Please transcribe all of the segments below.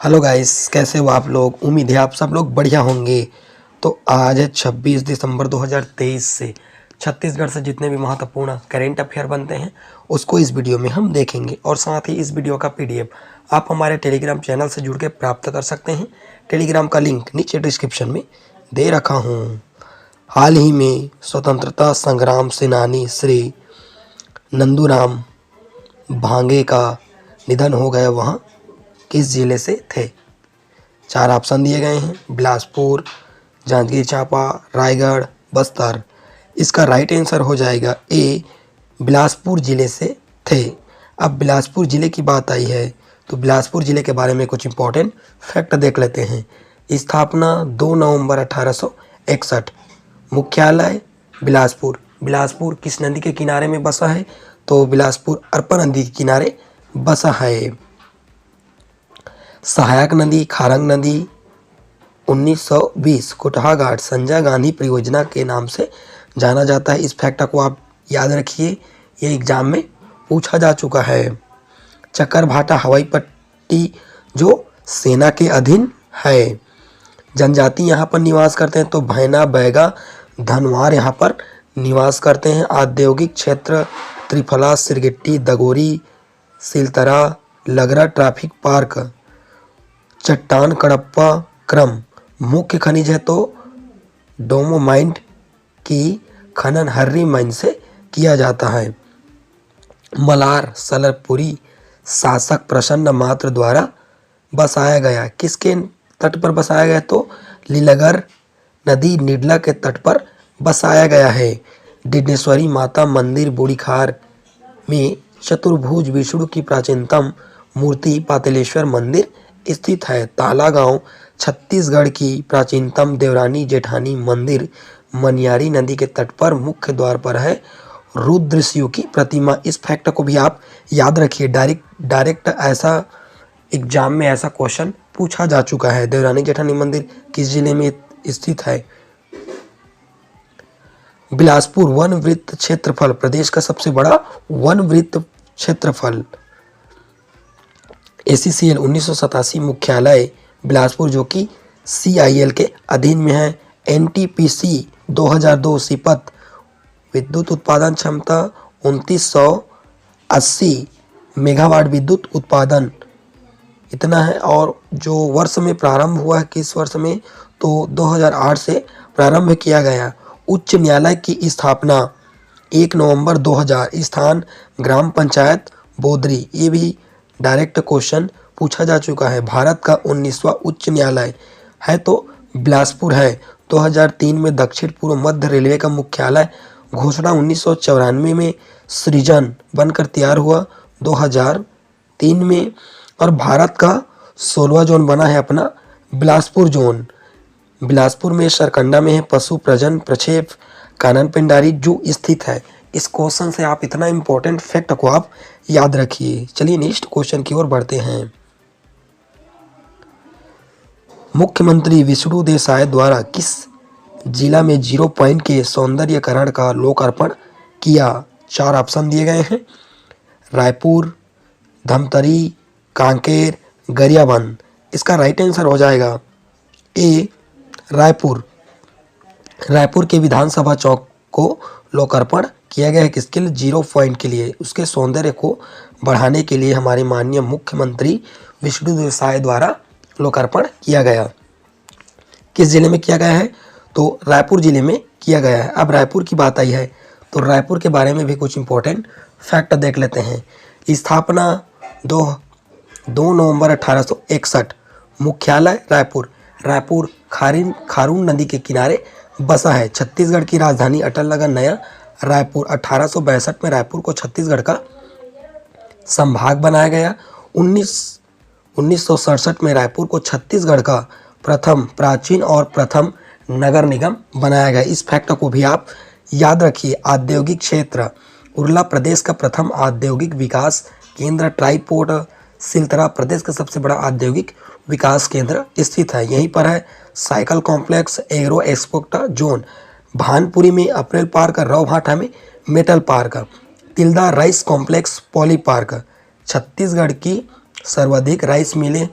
Hello guys, कैसे हो आप लोग। उम्मीद है आप सब लोग बढ़िया होंगे। तो आज है 26 दिसंबर 2023 से छत्तीसगढ़ से जितने भी महत्वपूर्ण करेंट अफेयर बनते हैं उसको इस वीडियो में हम देखेंगे। और साथ ही इस वीडियो का पीडीएफ आप हमारे टेलीग्राम चैनल से जुड़ के प्राप्त कर सकते हैं। टेलीग्राम का लिंक नीचे डिस्क्रिप्शन में दे रखा हूँ। हाल ही में स्वतंत्रता संग्राम सेनानी श्री नंदूराम भांगे का निधन हो गया। वहाँ किस जिले से थे? 4 ऑप्शन दिए गए हैं, बिलासपुर, जांजगीर चांपा, रायगढ़, बस्तर। इसका राइट आंसर हो जाएगा ए, बिलासपुर जिले से थे। अब बिलासपुर जिले की बात आई है तो बिलासपुर जिले के बारे में कुछ इंपॉर्टेंट फैक्ट देख लेते हैं। स्थापना 2 नवंबर 1861। मुख्यालय बिलासपुर। बिलासपुर किस नदी के किनारे में बसा है? तो बिलासपुर अरपा नदी के किनारे बसा है। सहायक नदी खारंग नदी 1920 कुटहा घाट संजय गांधी परियोजना के नाम से जाना जाता है। इस फैक्ट को आप याद रखिए, ये एग्जाम में पूछा जा चुका है। चकरभाटा हवाई पट्टी जो सेना के अधीन है। जनजाति यहाँ पर निवास करते हैं तो भैना बैगा धनवार यहाँ पर निवास करते हैं। औद्योगिक क्षेत्र त्रिफला सिरगिट्टी दगोरी सिलतरा लगरा ट्रैफिक पार्क। चट्टान कडप्पा क्रम मुख्य खनिज है तो डोमोमाइट की खनन हर्री माइन से किया जाता है। मलार सलरपुरी शासक प्रसन्न मात्र द्वारा बसाया गया। किसके तट पर बसाया गया? तो लीलगर नदी निडला के तट पर बसाया गया है। डिडनेश्वरी माता मंदिर बूढ़ीखार में चतुर्भुज विष्णु की प्राचीनतम मूर्ति पातालेश्वर मंदिर स्थित है। ताला गांव छत्तीसगढ़ की प्राचीनतम देवरानी जेठानी मंदिर मनियारी नदी के तट पर मुख्य द्वार पर है। रुद्रशिव की प्रतिमा। इस फैक्ट को भी आप याद रखिए, डायरेक्ट ऐसा एग्जाम में ऐसा क्वेश्चन पूछा जा चुका है। देवरानी जेठानी मंदिर किस जिले में स्थित है? बिलासपुर वन वृत्त क्षेत्रफल प्रदेश का सबसे बड़ा वन वृत्त क्षेत्रफल। ACCL 1987 मुख्यालय बिलासपुर जो कि CIL के अधीन में है। NTPC 2002 सीपत विद्युत उत्पादन क्षमता 2980 मेगावाट विद्युत उत्पादन इतना है। और जो वर्ष में प्रारंभ हुआ है, किस वर्ष में? तो 2008 से प्रारंभ किया गया। उच्च न्यायालय की स्थापना 1 नवंबर 2000। स्थान ग्राम पंचायत बोदरी। ये भी डायरेक्ट क्वेश्चन पूछा जा चुका है। भारत का 19वां उच्च न्यायालय है तो बिलासपुर है। 2003 में दक्षिण पूर्व मध्य रेलवे का मुख्यालय घोषणा 1994 में सृजन बनकर तैयार हुआ 2003 में। और भारत का 16वां जोन बना है अपना बिलासपुर जोन। बिलासपुर में सरकंडा में है पशु प्रजन प्रक्षेप कानन पिंडारी जू स्थित है। इस क्वेश्चन से आप इतना इंपॉर्टेंट फैक्ट को आप याद रखिए। चलिए नेक्स्ट क्वेश्चन की ओर बढ़ते हैं। मुख्यमंत्री विष्णु देसाई द्वारा किस जिला में 0 पॉइंट के सौंदर्यीकरण का लोकार्पण किया? 4 ऑप्शन दिए गए हैं, रायपुर, धमतरी, कांकेर, गरियाबंद। इसका राइट आंसर हो जाएगा ए, रायपुर। रायपुर के विधानसभा चौक को लोकार्पण किया गया है। किसके लिए? 0 पॉइंट के लिए, उसके सौंदर्य को बढ़ाने के लिए हमारे माननीय मुख्यमंत्री विष्णु देसाई द्वारा लोकार्पण किया गया। किस जिले में किया गया है? तो रायपुर जिले में किया गया है। अब रायपुर की बात आई है तो रायपुर के बारे में भी कुछ इंपॉर्टेंट फैक्ट देख लेते हैं। स्थापना 2 नवंबर 1861। मुख्यालय रायपुर। रायपुर खारून नदी के किनारे बसा है। छत्तीसगढ़ की राजधानी अटल नगर नया रायपुर। 1862 में रायपुर को छत्तीसगढ़ का संभाग बनाया गया। 1967 में रायपुर को छत्तीसगढ़ का प्रथम प्राचीन और प्रथम नगर निगम बनाया गया। इस फैक्ट को भी आप याद रखिए। औद्योगिक क्षेत्र उरला प्रदेश का प्रथम औद्योगिक विकास केंद्र। ट्राईपोर्ट सिलतरा प्रदेश का सबसे बड़ा औद्योगिक विकास केंद्र स्थित है। यहीं पर है cycle complex agro export zone. Bhanpuri में अप्रैल पार्क। रौभाटा में metal park. Tilda rice complex poly park. Chhattisgarh की सर्वाधिक राइस मिलें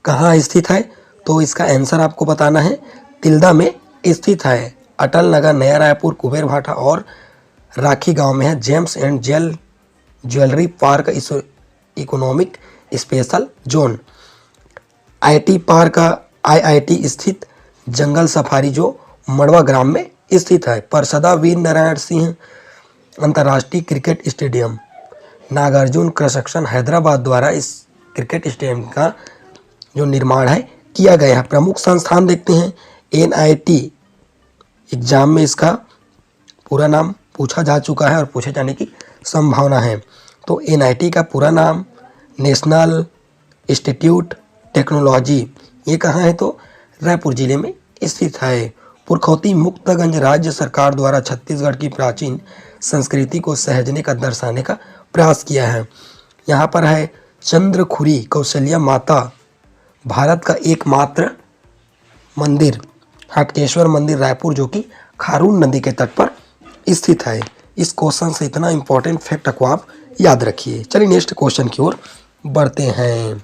कहाँ स्थित है, तो इसका आंसर आपको बताना है, तिल्दा में स्थित है। अटल नगर, नया रायपुर, कुबेर भाटा और राखी गांव में है। जेम्स एंड जेल jewellery park economic special zone. IT park, IIT स्थित जंगल सफारी जो मड़वा ग्राम में स्थित है। परसदा वीर नारायण सिंह अंतर्राष्ट्रीय cricket stadium, Nagarjuna construction Hyderabad द्वारा इस क्रिकेट स्टेडियम का जो निर्माण है किया गया है। प्रमुख संस्थान देखते हैं, एनआईटी एग्जाम में इसका पूरा नाम पूछा जा चुका है और पूछे जाने की संभावना है। तो एनआईटी का पूरा नाम नेशनल इंस्टीट्यूट टेक्नोलॉजी, ये कहाँ है, तो रायपुर जिले में स्थित है। पुरखौती मुक्तागंज राज्य सरकार द्वारा छत्तीसगढ़ की प्राचीन संस्कृति को सहेजने का दर्शाने का प्रयास किया है। यहाँ पर है चंद्रखुरी कौशल्या माता, भारत का एकमात्र मंदिर हटकेश्वर मंदिर रायपुर, जो कि खारून नदी के तट पर स्थित है। इस क्वेश्चन से इतना इंपॉर्टेंट फैक्ट को आप याद रखिए। चलिए नेक्स्ट क्वेश्चन की ओर बढ़ते हैं।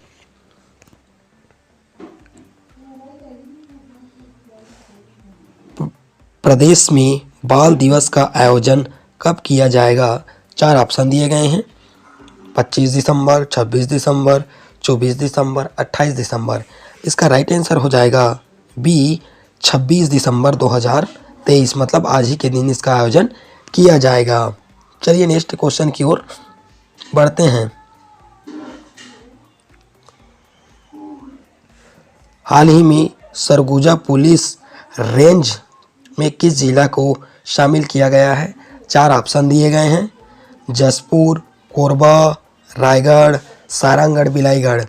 प्रदेश में बाल दिवस का आयोजन कब किया जाएगा? 4 ऑप्शन दिए गए हैं, 25 दिसंबर, 26 दिसंबर, 24 दिसंबर, 28 दिसंबर। इसका राइट आंसर हो जाएगा बी, 26 दिसंबर 2023, मतलब आज ही के दिन इसका आयोजन किया जाएगा। चलिए नेक्स्ट क्वेश्चन की ओर बढ़ते हैं। हाल ही में सरगुजा पुलिस रेंज में किस जिला को शामिल किया गया है? 4 ऑप्शन दिए गए हैं, जसपुर, कोरबा, रायगढ़, सारंगढ़, बिलाईगढ़।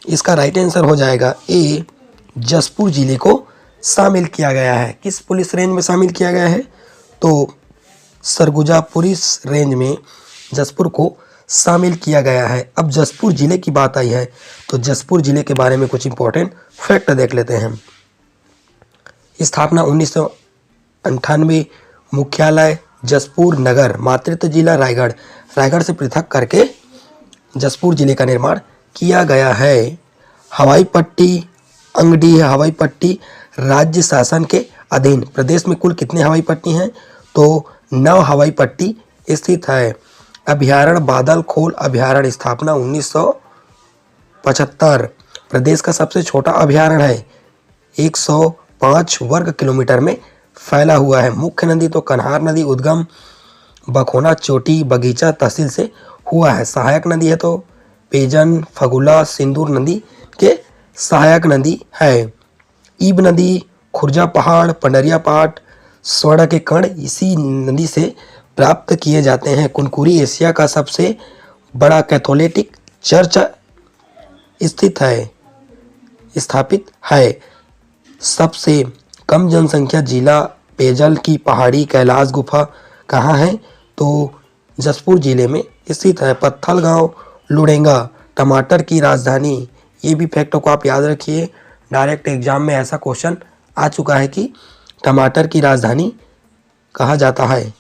इसका राइट आंसर हो जाएगा ए, जसपुर जिले को शामिल किया गया है। किस पुलिस रेंज में शामिल किया गया है? तो सरगुजा पुलिस रेंज में जसपुर को शामिल किया गया है। अब जसपुर जिले की बात आई है तो जसपुर जिले के बारे में कुछ इंपॉर्टेंट फैक्ट देख लेते हैं। स्थापना 1998, मुख्यालय जसपुर नगर, मातृत्व जिला रायगढ़, रायगढ़ से पृथक करके जसपुर जिले का निर्माण किया गया है। हवाई पट्टी अंगडी है, हवाई पट्टी राज्य शासन के अधीन। प्रदेश में कुल कितने हवाई पट्टी हैं? तो 9 हवाई पट्टी स्थित है। अभ्यारण्य बादल खोल अभ्यारण्य, स्थापना 1975, प्रदेश का सबसे छोटा अभ्यारण्य है, 105 वर्ग किलोमीटर में फैला हुआ है। मुख्य नदी तो कन्हार नदी, उद्गम बखोना चोटी बगीचा तहसील से हुआ है। सहायक नदी है तो पेजन, फगुला, सिंदूर नदी के सहायक नदी है। ईब नदी, खुर्जा पहाड़, पंडरिया पाट, स्वर्ण के कण इसी नदी से प्राप्त किए जाते हैं। कुनकुरी एशिया का सबसे बड़ा कैथोलिक चर्च स्थापित है। सबसे कम जनसंख्या जिला पेजल की पहाड़ी कैलाश गुफा कहाँ है? तो जसपुर जिले में स्थित है। पत्थल गांव लुड़ेंगा टमाटर की राजधानी, ये भी फैक्ट को आप याद रखिए। डायरेक्ट एग्जाम में ऐसा क्वेश्चन आ चुका है कि टमाटर की राजधानी कहा जाता है,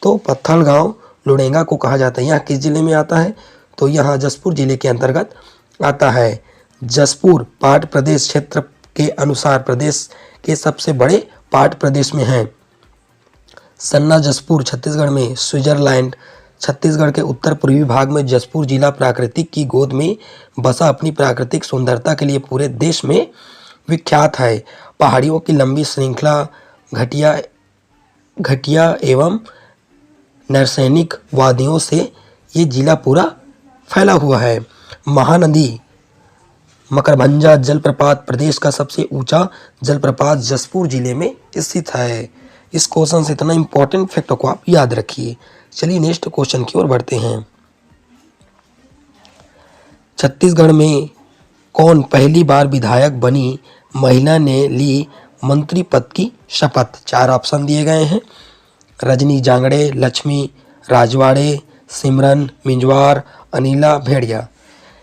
तो पत्थल गांव लुड़ेंगा को कहा जाता है। यहाँ किस जिले में आता है? तो यहाँ जसपुर जिले के अंतर्गत आता है। जसपुर पाट प्रदेश क्षेत्र के अनुसार प्रदेश के सबसे बड़े पाट प्रदेश में है। सन्ना जसपुर छत्तीसगढ़ में, स्विट्जरलैंड छत्तीसगढ़ के उत्तर पूर्वी भाग में जसपुर जिला प्रकृति की गोद में बसा अपनी प्राकृतिक सुंदरता के लिए पूरे देश में विख्यात है। पहाड़ियों की लंबी श्रृंखला, घटिया एवं नैसर्गिक वादियों से ये जिला पूरा फैला हुआ है। महानदी मकरभंजा जलप्रपात प्रदेश का सबसे ऊंचा जलप्रपात जसपुर जिले में स्थित है। इस क्वेश्चन से इतना इंपॉर्टेंट फैक्ट को आप याद रखिए। चलिए नेक्स्ट क्वेश्चन की ओर बढ़ते हैं। छत्तीसगढ़ में कौन पहली बार विधायक बनी महिला ने ली मंत्री पद की शपथ? 4 ऑप्शन दिए गए हैं, रजनी जांगड़े, लक्ष्मी राजवाड़े, सिमरन मिंजवार, अनिला भेड़िया।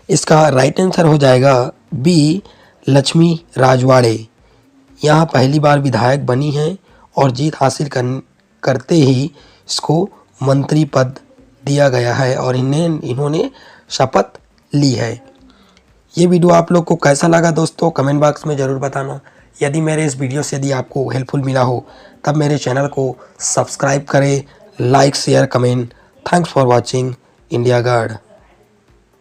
इसका राइट आंसर हो जाएगा बी, लक्ष्मी राजवाड़े। यहाँ पहली बार विधायक बनी है और जीत हासिल करते ही इसको मंत्री पद दिया गया है और इन्होंने शपथ ली है। ये वीडियो आप लोग को कैसा लगा दोस्तों, कमेंट बॉक्स में ज़रूर बताना। यदि मेरे इस वीडियो से यदि आपको हेल्पफुल मिला हो तब मेरे चैनल को सब्सक्राइब करें, like share comment. Thanks for watching India guard.